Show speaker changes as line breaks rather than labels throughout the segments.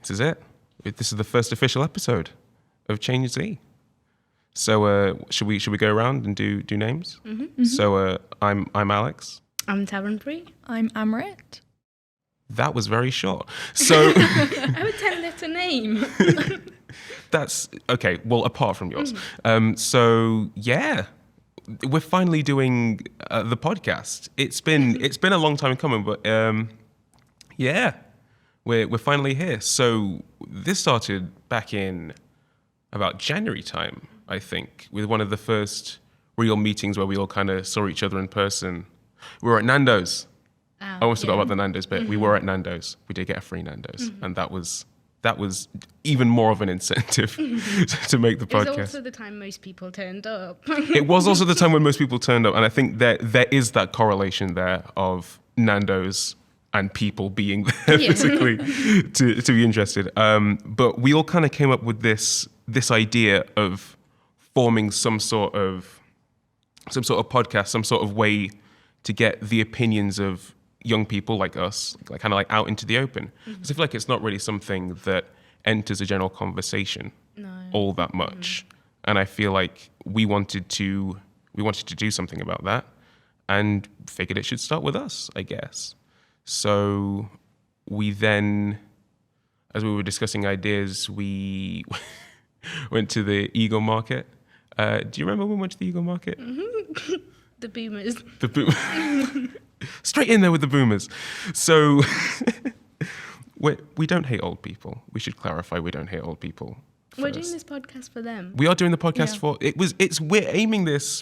This is it. This is the first official episode of Change Z. So should we go around and do names?
Mm-hmm. Mm-hmm.
So I'm Alex.
I'm Taranbury.
I'm Amrit.
That was very short. So
I would 10-letter name.
That's okay. Well, apart from yours. So yeah, we're finally doing the podcast. It's been a long time coming, but yeah, we're finally here. So this started back in about January time, I think, with one of the first real meetings where we all kind of saw each other in person. We were at Nando's. I almost forgot about the Nando's bit. We were at Nando's. We did get a free Nando's, and that was even more of an incentive to make the podcast.
It was also the time most people turned up.
It was also the time when most people turned up, and I think there is that correlation there of Nando's and people being there physically to be interested. But we all kind of came up with this idea of forming some sort of podcast, some sort of way to get the opinions of young people like us, kind of like out into the open. Because I feel like it's not really something that enters a general conversation all that much. And I feel like we wanted to do something about that, and figured it should start with us, I guess. So we then, as we were discussing ideas, we went to the Eagle Market. Do you remember when we went to the Eagle Market?
Mm-hmm. The boomers.
The boomers. Straight in there with the boomers. So we don't hate old people. We should clarify we don't hate old people.
We're doing this podcast for them.
We are doing the podcast for we're aiming this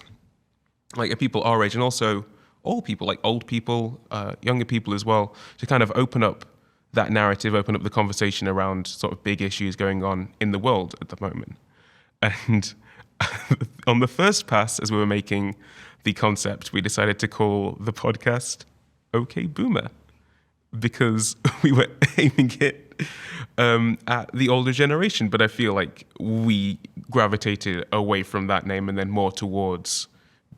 like at people our age, and also all people, like old people, younger people as well, to kind of open up that narrative, open up the conversation around sort of big issues going on in the world at the moment. And on the first pass, as we were making the concept, we decided to call the podcast OK Boomer, because we were aiming it at the older generation. But I feel like we gravitated away from that name and then more towards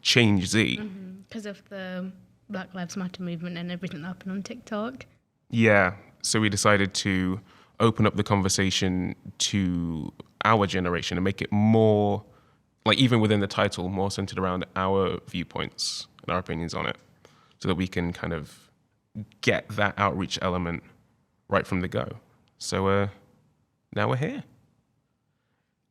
Change Z.
Because of the Black Lives Matter movement and everything that happened on TikTok.
Yeah. So we decided to open up the conversation to our generation and make it more, like even within the title, more centered around our viewpoints and our opinions on it, so that we can kind of get that outreach element right from the go. So now we're here.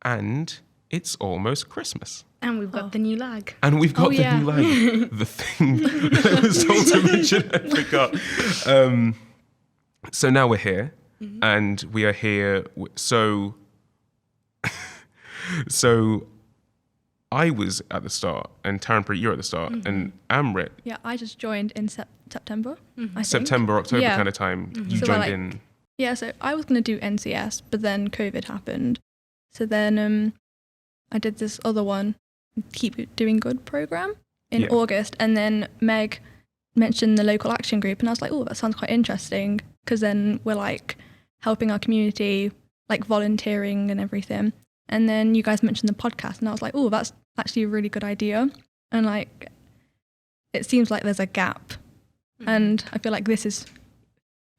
And it's almost Christmas.
And we've got the new lag.
And we've got the new lag. The thing that I was told to mention, I forgot. So now we're here, and we are here. So I was at the start, and Taranbury, you're at the start, and Amrit.
Yeah, I just joined in September. I think.
September, October kind of time. You
So
joined in.
Yeah, so I was going to do NCS, but then COVID happened. So then I did this other one, Keep Doing Good program in August, and then Meg mentioned the local action group, and I was like, oh, that sounds quite interesting, because then we're like helping our community, like volunteering and everything. And then you guys mentioned the podcast, and I was like, oh, that's actually a really good idea. And like, it seems like there's a gap, and I feel like this is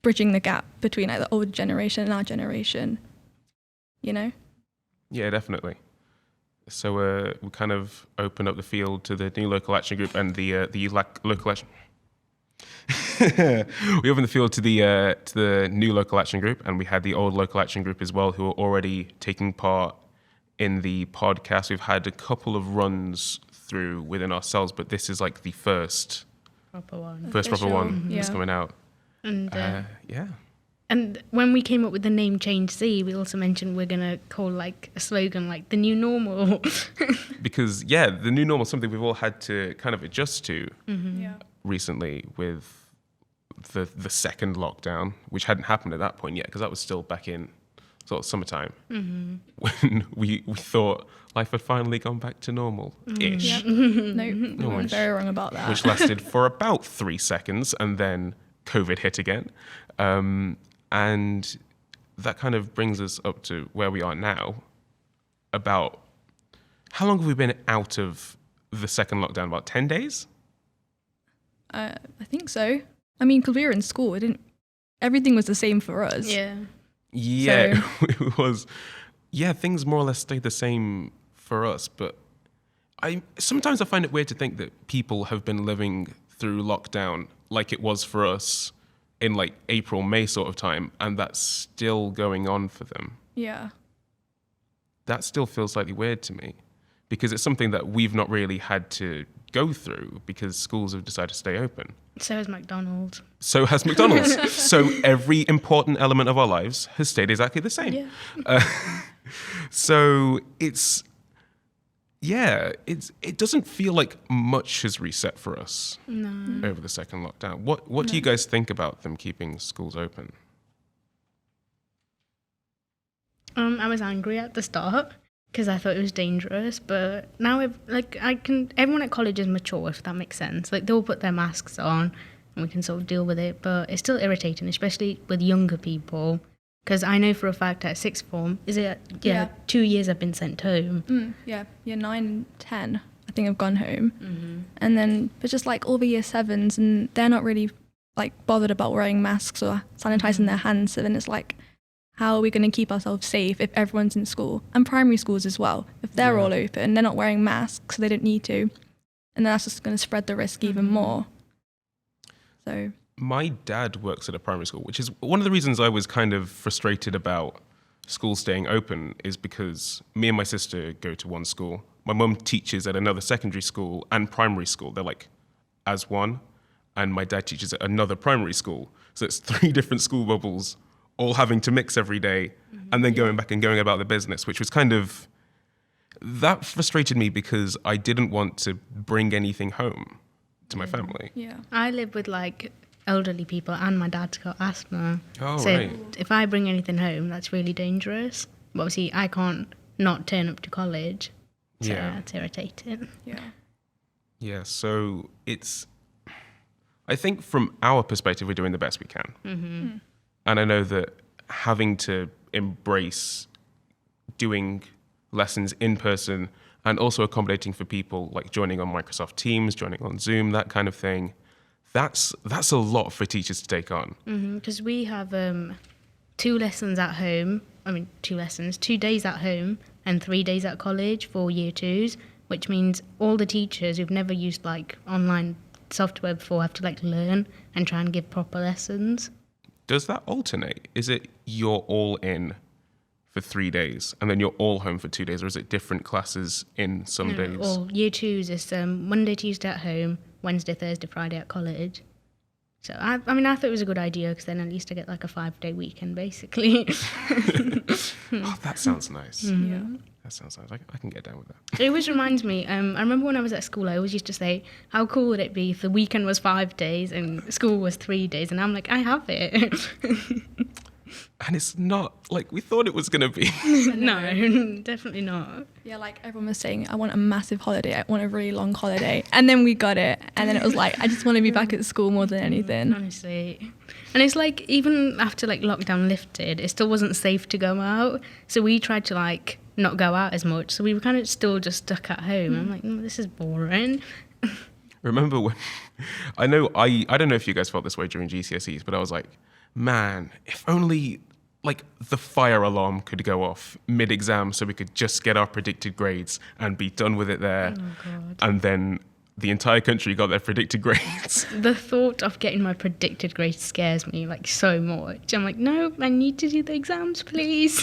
bridging the gap between like the older generation and our generation, you know? Yeah,
definitely. So we kind of open up the field to the new local action group and the local action. We opened the field to the new local action group, and we had the old local action group as well, who were already taking part in the podcast. We've had a couple of runs through within ourselves, but this is like the first proper one that's coming out.
And
yeah.
And when we came up with the name Change Z, we also mentioned we're going to call like a slogan like the new normal.
Because, the new normal is something we've all had to kind of adjust to recently with the second lockdown, which hadn't happened at that point yet, because that was still back in sort of summertime, when we thought life had finally gone back to normal-ish.
No, you're very wrong about that.
Which lasted for about 3 seconds, and then COVID hit again. And that kind of brings us up to where we are now. About how long have we been out of the second lockdown? About 10 days?
I think so. I mean, because we were in school, everything was the same for us.
Yeah.
Yeah,
So-
it was. Yeah, things more or less stayed the same for us, but sometimes I find it weird to think that people have been living through lockdown like it was for us in like April, May sort of time, and that's still going on for them.
Yeah.
That still feels slightly weird to me because it's something that we've not really had to go through because schools have decided to stay open.
So has McDonald's.
So has McDonald's. So every important element of our lives has stayed exactly the same.
Yeah.
So it doesn't feel like much has reset for us over the second lockdown. What do you guys think about them keeping schools open?
I was angry at the start because I thought it was dangerous, but now everyone at college is mature, if that makes sense. Like, they'll put their masks on and we can sort of deal with it, but it's still irritating, especially with younger people. Because I know for a fact at sixth form, 2 years I've been sent home.
Yeah, year 9 and 10, I think I've gone home. And then, but just like all the year 7s, and they're not really like bothered about wearing masks or sanitizing their hands. So then it's like, how are we going to keep ourselves safe if everyone's in school? And primary schools as well. If they're all open, they're not wearing masks, so they don't need to. And that's just going to spread the risk even more. So...
My dad works at a primary school, which is one of the reasons I was kind of frustrated about school staying open is because me and my sister go to one school. My mum teaches at another secondary school and primary school. They're like as one. And my dad teaches at another primary school. So it's 3 different school bubbles all having to mix every day and then going back and going about the business, which was kind of... That frustrated me because I didn't want to bring anything home to my family.
Yeah.
I live with like elderly people and my dad's got asthma.
Oh,
so
right.
if I bring anything home, that's really dangerous. But obviously I can't not turn up to college. So that's irritating.
Yeah.
Yeah, so it's... I think from our perspective, we're doing the best we can. And I know that having to embrace doing lessons in person and also accommodating for people like joining on Microsoft Teams, joining on Zoom, that kind of thing, that's a lot for teachers to take on.
Because we have 2 lessons at home. 2 days at home and 3 days at college for year 2s, which means all the teachers who've never used like online software before have to like learn and try and give proper lessons.
Does that alternate? Is it you're all in for 3 days and then you're all home for 2 days, or is it different classes in some days?
Well, year 2s is Monday, Tuesday at home, Wednesday, Thursday, Friday at college. So I thought it was a good idea because then at least I get like a 5-day weekend basically.
Oh, that sounds nice.
Yeah.
That sounds nice. I can get down with that.
It always reminds me, I remember when I was at school, I always used to say, how cool would it be if the weekend was 5 days and school was 3 days? And I'm like, I have it.
And it's not like we thought it was going to be.
No, definitely not.
Yeah, like everyone was saying, I want a massive holiday. I want a really long holiday. And then we got it. And then it was like, I just want to be back at school more than anything.
Honestly. And it's like, even after like lockdown lifted, it still wasn't safe to go out. So we tried to like not go out as much. So we were kind of still just stuck at home. I'm like, this is boring.
Remember when, I don't know if you guys felt this way during GCSEs, but I was like, man, if only like the fire alarm could go off mid-exam so we could just get our predicted grades and be done with it there.
Oh, God.
And then the entire country got their predicted grades.
The thought of getting my predicted grades scares me like so much. I'm like, no, I need to do the exams, please.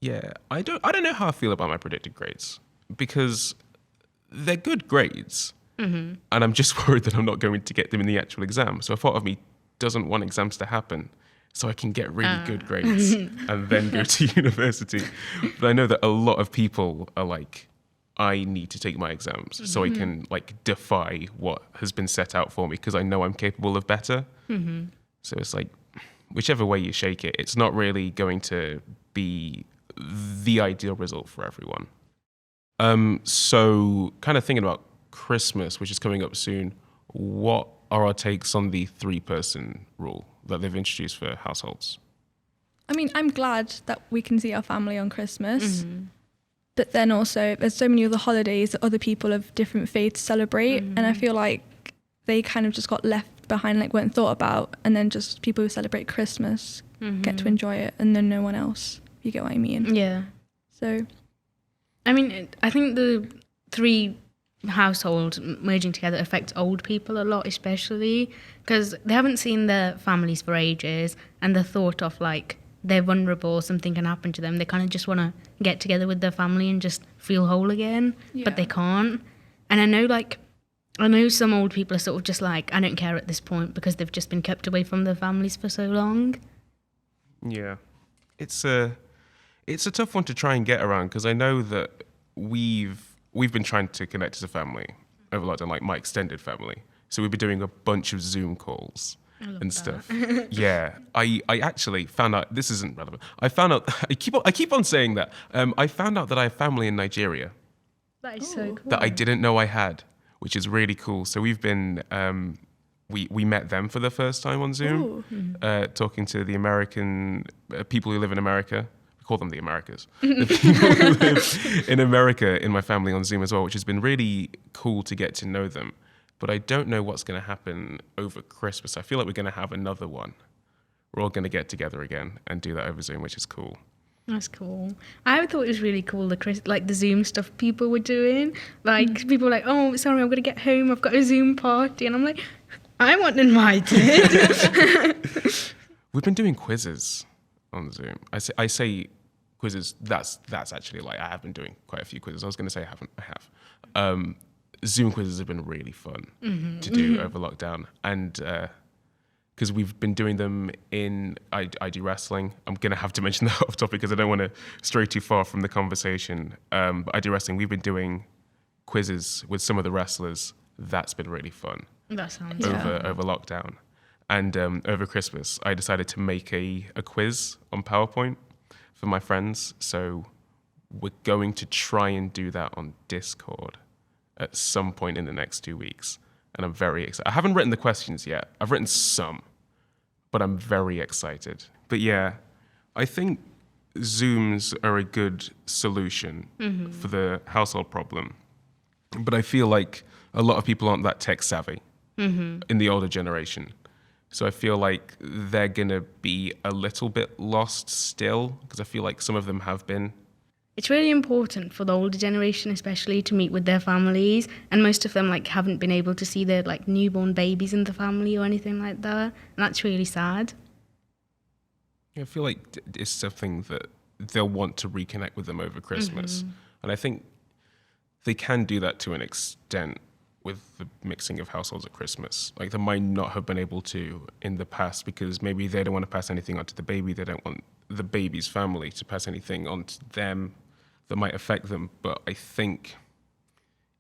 Yeah, I don't know how I feel about my predicted grades because they're good grades. And I'm just worried that I'm not going to get them in the actual exam. So a part of me doesn't want exams to happen so I can get really good grades and then go to university. But I know that a lot of people are like, I need to take my exams so I can like defy what has been set out for me because I know I'm capable of better. So it's like, whichever way you shake it, it's not really going to be the ideal result for everyone. So kind of thinking about Christmas, which is coming up soon, what are our takes on the 3-person rule that they've introduced for households?
I mean, I'm glad that we can see our family on Christmas. But then also, there's so many other holidays that other people of different faiths celebrate. And I feel like they kind of just got left behind, like weren't thought about. And then just people who celebrate Christmas get to enjoy it, and then no one else. You get what I mean?
Yeah.
So,
I mean, I think the 3 households merging together affects old people a lot, especially because they haven't seen their families for ages, and the thought of like they're vulnerable, something can happen to them. They kind of just want to get together with their family and just feel whole again, but they can't. And I know some old people are sort of just like, I don't care at this point because they've just been kept away from their families for so long.
Yeah, it's a tough one to try and get around because I know that we've been trying to connect as a family over lockdown, like my extended family. So we've been doing a bunch of Zoom calls and stuff. Yeah, I actually found out, this isn't relevant. I found out, I keep on saying that. I found out that I have family in Nigeria.
That is so cool.
That I didn't know I had, which is really cool. So we've been, we met them for the first time on Zoom, talking to the American people who live in America. We call them the Americas. The people who live in America in my family on Zoom as well, which has been really cool to get to know them. But I don't know what's going to happen over Christmas. I feel like we're going to have another one. We're all going to get together again and do that over Zoom, which is cool.
That's cool. I thought it was really cool, the Zoom stuff people were doing. Like, people were like, oh, sorry, I'm going to get home. I've got a Zoom party. And I'm like, I wasn't invited.
We've been doing quizzes on Zoom. I say quizzes, that's actually like, I have been doing quite a few quizzes. I was going to say I haven't. I have. Zoom quizzes have been really fun to do over lockdown. And because we've been doing them I do wrestling. I'm going to have to mention that off topic because I don't want to stray too far from the conversation. But I do wrestling. We've been doing quizzes with some of the wrestlers. That's been really fun.
That sounds
over lockdown. And over Christmas, I decided to make a quiz on PowerPoint for my friends. So we're going to try and do that on Discord at some point in the next 2 weeks. And I'm very excited. I haven't written the questions yet. I've written some, but I'm very excited. But yeah, I think Zooms are a good solution for the household problem. But I feel like a lot of people aren't that tech savvy in the older generation. So I feel like they're going to be a little bit lost still, because I feel like some of them have been.
It's really important for the older generation, especially, to meet with their families. And most of them haven't been able to see their newborn babies in the family or anything like that. And that's really sad.
I feel like it's something that they'll want to reconnect with them over Christmas. And I think they can do that to an extent with the mixing of households at Christmas. Like, they might not have been able to in the past because maybe they don't want to pass anything on to the baby. They don't want the baby's family to pass anything on to them that might affect them. But I think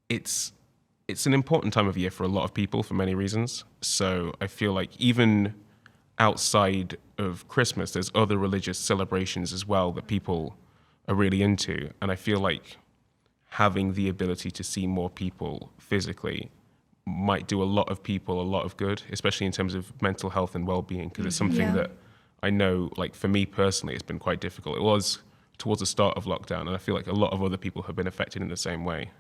it's an important time of year for a lot of people for many reasons. So I feel like even outside of Christmas, there's other religious celebrations as well that people are really into. And I feel like having the ability to see more people physically might do a lot of people a lot of good, especially in terms of mental health and well-being, because it's something that I know, like, for me personally, it's been quite difficult. It was towards the start of lockdown, and I feel like a lot of other people have been affected in the same way.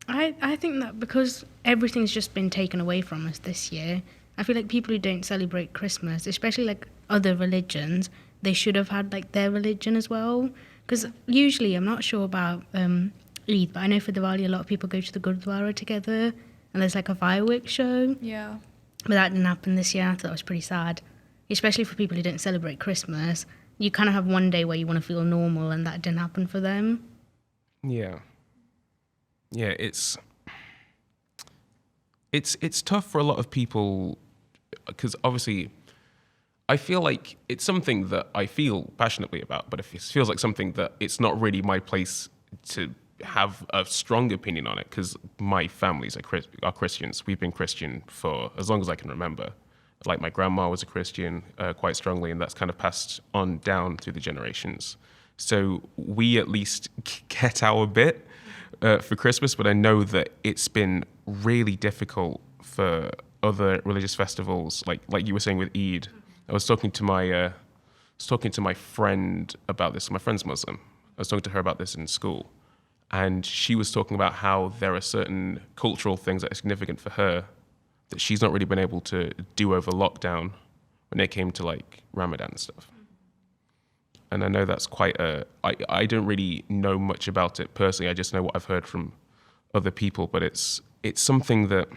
I think that because everything's just been taken away from us this year, I feel like people who don't celebrate Christmas, especially other religions, they should have had their religion as well. Because usually, I'm not sure about Eid, but I know for Diwali a lot of people go to the Gurdwara together and there's a fireworks show.
Yeah.
But that didn't happen this year. I thought that was pretty sad. Especially for people who don't celebrate Christmas. You kind of have one day where you want to feel normal, and that didn't happen for them.
Yeah. Yeah, it's tough for a lot of people because obviously I feel like it's something that I feel passionately about, but it feels like something that it's not really my place to have a strong opinion on it, because my families are Christians. We've been Christian for as long as I can remember. Like, my grandma was a Christian quite strongly, and that's kind of passed on down through the generations. So we at least get our bit for Christmas, but I know that it's been really difficult for other religious festivals, like you were saying with Eid. I was talking to my friend about this. My friend's Muslim. I was talking to her about this in school, and she was talking about how there are certain cultural things that are significant for her that she's not really been able to do over lockdown when it came to like Ramadan and stuff. And I know that's quite I don't really know much about it personally. I just know what I've heard from other people, but it's something that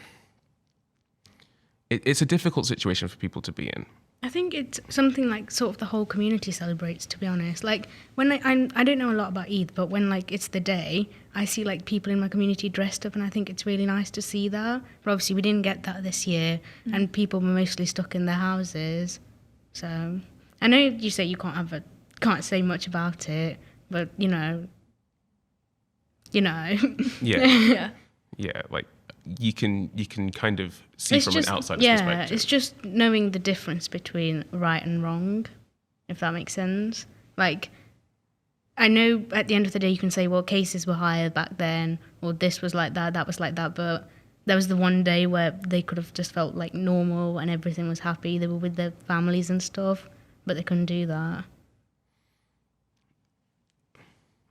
it's a difficult situation for people to be in.
I think it's something like sort of the whole community celebrates, to be honest. Like when I don't know a lot about Eid, but when like it's the day, I see like people in my community dressed up, and I think it's really nice to see that. But obviously we didn't get that this year, and people were mostly stuck in their houses. So I know you say you can't say much about it, but
Yeah.
Yeah.
Yeah, like you can kind of see from an outsider's perspective.
It's just knowing the difference between right and wrong, if that makes sense. Like, I know at the end of the day you can say, well, cases were higher back then, or this was like that was like that, but there was the one day where they could have just felt like normal and everything was happy. They were with their families and stuff, but they couldn't do that.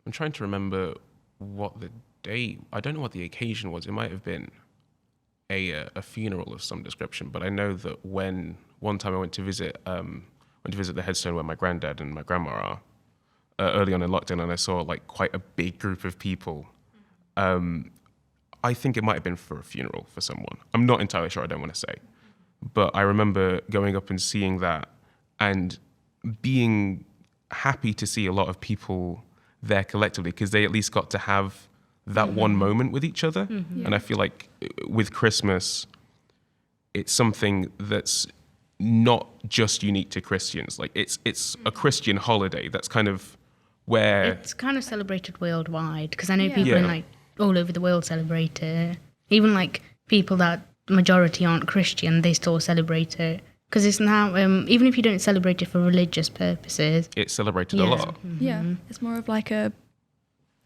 I'm trying to remember what I don't know what the occasion was. It might have been a funeral of some description, but I know that when one time I went to visit the headstone where my granddad and my grandma are, early on in lockdown, and I saw like quite a big group of people. I think it might have been for a funeral for someone. I'm not entirely sure, I don't want to say. But I remember going up and seeing that and being happy to see a lot of people there collectively, because they at least got to have that one moment with each other.
Yeah.
And I feel like with Christmas, it's something that's not just unique to Christians. Like it's a Christian holiday that's kind of where
It's kind of celebrated worldwide, because I know
Yeah.
people
Yeah.
in like all over the world celebrate it. Even like people that majority aren't Christian, they still celebrate it. Because it's now, even if you don't celebrate it for religious purposes.
it's celebrated a
Yeah.
lot.
Yeah, it's more of like a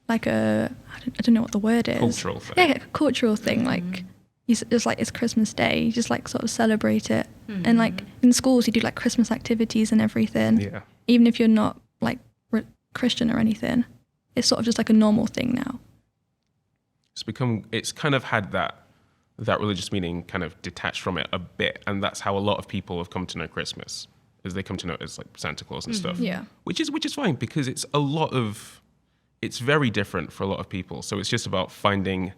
I don't know what the word is.
Cultural thing.
Yeah, a cultural thing. Like it's like it's Christmas Day. You just like sort of celebrate it, and like in schools you do like Christmas activities and everything.
Yeah.
Even if you're not like Christian or anything, it's sort of just like a normal thing now.
It's kind of had that religious meaning kind of detached from it a bit, and that's how a lot of people have come to know Christmas, is they come to know it as like Santa Claus and stuff.
Yeah.
Which is fine, because it's very different for a lot of people. So it's just about finding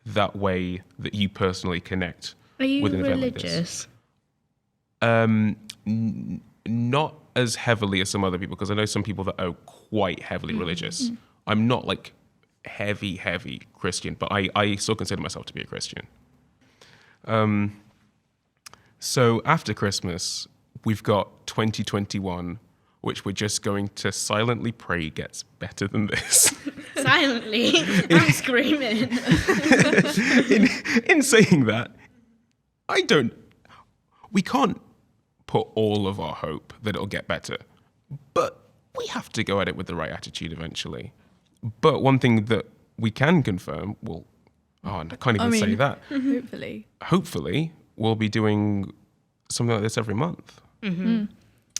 that way that you personally connect
Are you
with an event like this.
religious?
Not as heavily as some other people, because I know some people that are quite heavily religious. I'm not like heavy Christian, but I still consider myself to be a Christian. So after Christmas, we've got 2021, which we're just going to silently pray gets better than this.
Silently. I'm screaming.
in saying that, we can't put all of our hope that it'll get better, but we have to go at it with the right attitude eventually. But one thing that we can confirm, I can't even say that. Hopefully, we'll be doing something like this every month.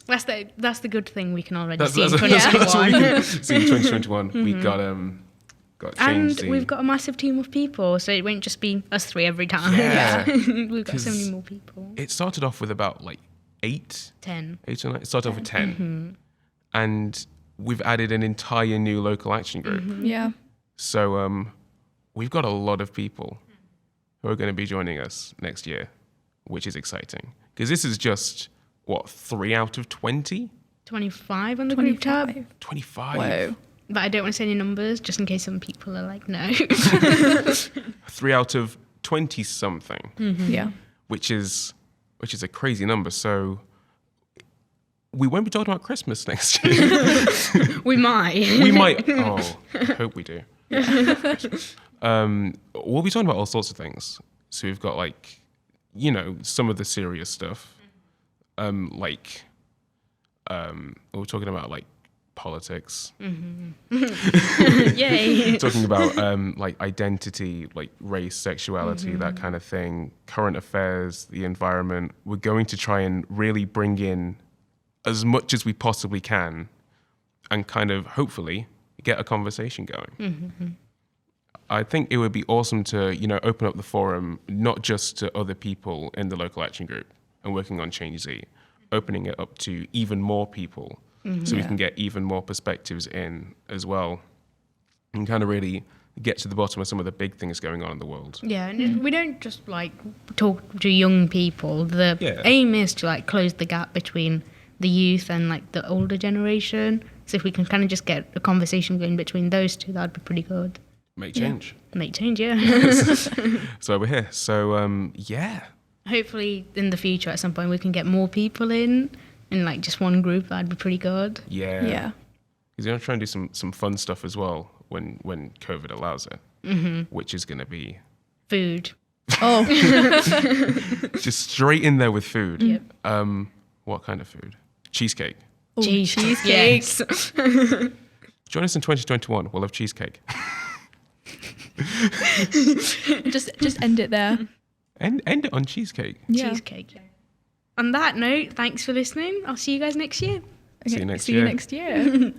That's the good thing we can already see in
That's what we
2021.
can see in 2021. We got changed.
And we've got a massive team of people, so it won't just be us three every time.
Yeah.
We've got so
'Cause
many more people.
It started off with about like 8
10.
or 9. It started off with 10. And we've added an entire new local action group.
Yeah.
So we've got a lot of people who are going to be joining us next year, which is exciting. Because this is just, 3 out of 20?
25 on the group tab.
25.
Whoa.
But I don't want to say any numbers, just in case some people are like, no.
3 out of 20-something,
Yeah.
which is a crazy number. So we won't be talking about Christmas next year.
We might.
We might. Oh, I hope we do. We'll be talking about all sorts of things. So we've got like, some of the serious stuff. We're talking about like politics.
Yay.
Talking about like identity, like race, sexuality, that kind of thing. Current affairs, the environment. We're going to try and really bring in as much as we possibly can, and kind of hopefully get a conversation going. I think it would be awesome to, open up the forum, not just to other people in the local action group and working on Change Z, opening it up to even more people, so we
Yeah.
can get even more perspectives in as well, and kind of really get to the bottom of some of the big things going on in the world.
Yeah, and we don't just like talk to young people. The
Yeah.
aim is to like close the gap between the youth and like the older generation. So if we can kind of just get a conversation going between those two, that'd be pretty good.
Make change.
Make change, yeah.
So we're here. So yeah.
Hopefully in the future at some point we can get more people in like just one group. That'd be pretty good.
Yeah.
Yeah.
Because you're going to try and do some fun stuff as well when COVID allows it, which is going to be
Food.
Oh,
just straight in there with food.
Yep.
What kind of food? Cheesecake.
Cheesecake.
cheesecakes.
Join us in 2021. We'll have cheesecake.
Just end it there.
End it on cheesecake.
Yeah.
Cheesecake. On that note, thanks for listening. I'll see you guys next year.
Okay,
See you next
see
year.
you next year.